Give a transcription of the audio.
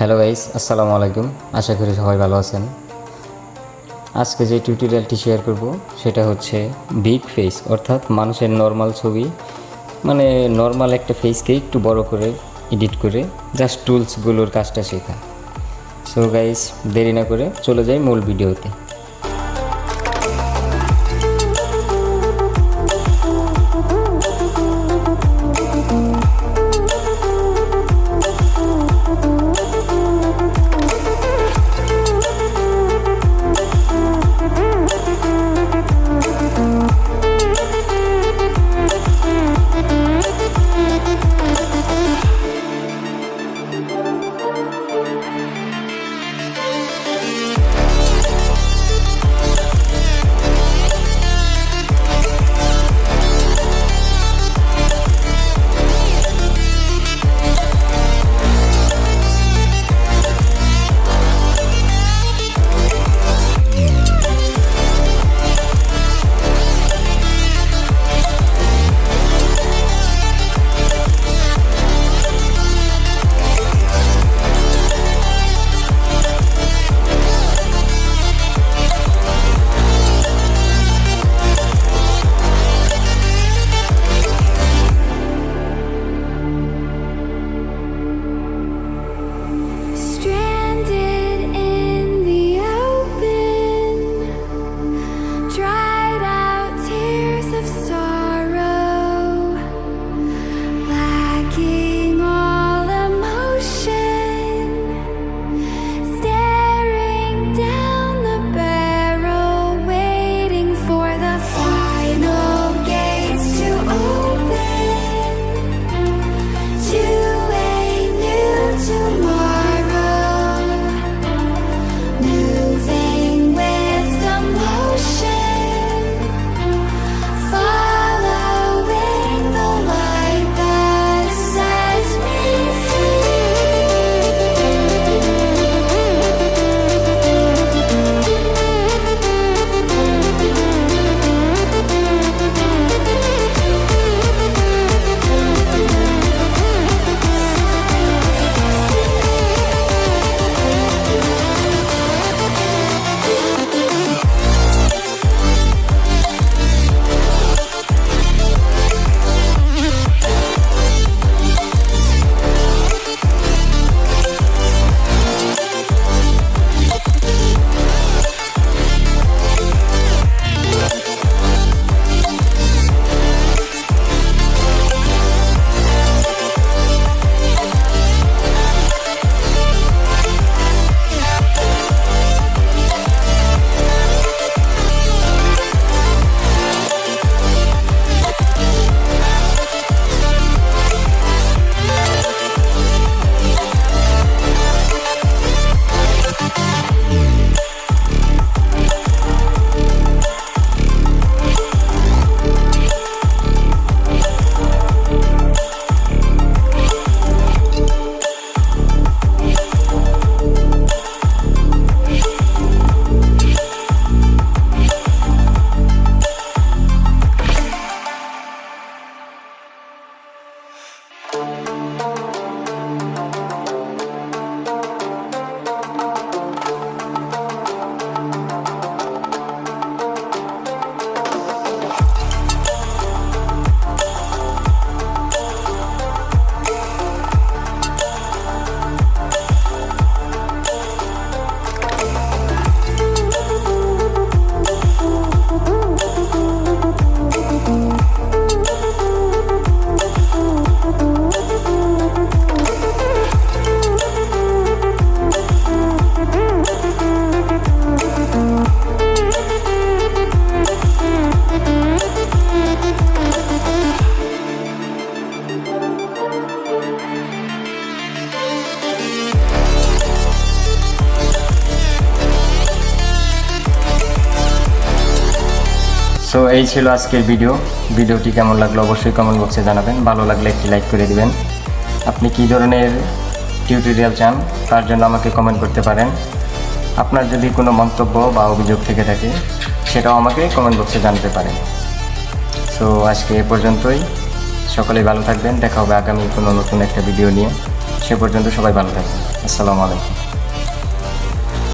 Hello guys, আসসালামু আলাইকুম। আশা করি সবাই ভালো আছেন। আজকে যে টিউটোরিয়ালটি শেয়ার করব সেটা হচ্ছে বিগ ফেস, অর্থাৎ মানুষের নর্মাল ছবি, মানে নর্মাল একটা ফেসকে একটু বড় করে এডিট করে জাস্ট টুলসগুলোর কাজটা শেখা। সো গাইস, দেরি না করে চলে যাই মূল ভিডিওতে। Stranded in the open, dried out tears of sorrow, lacking all emotion, staring down the barrel, waiting for the final gates to open to a new tomorrow. Moving with the motion, following the light that sets me so এই ছিল আজকের ভিডিওটি কেমন লাগলো অবশ্যই comment বক্সে জানাবেন। ভালো লাগলে একটি লাইক করে দিবেন। আপনি কী ধরনের টিউটোরিয়াল চান তার জন্য আমাকে কমেন্ট করতে পারেন। আপনার যদি কোনো মন্তব্য বা অভিযোগ থেকে থাকে সেটাও আমাকে কমেন্ট বক্সে জানাতে পারেন। সো আজকে এ পর্যন্তই। সকলেই ভালো থাকবেন। দেখা হবে আগামী কোনো নতুন একটা ভিডিও নিয়ে। সে পর্যন্ত সবাই ভালো থাকবেন। আসসালামু আলাইকুম।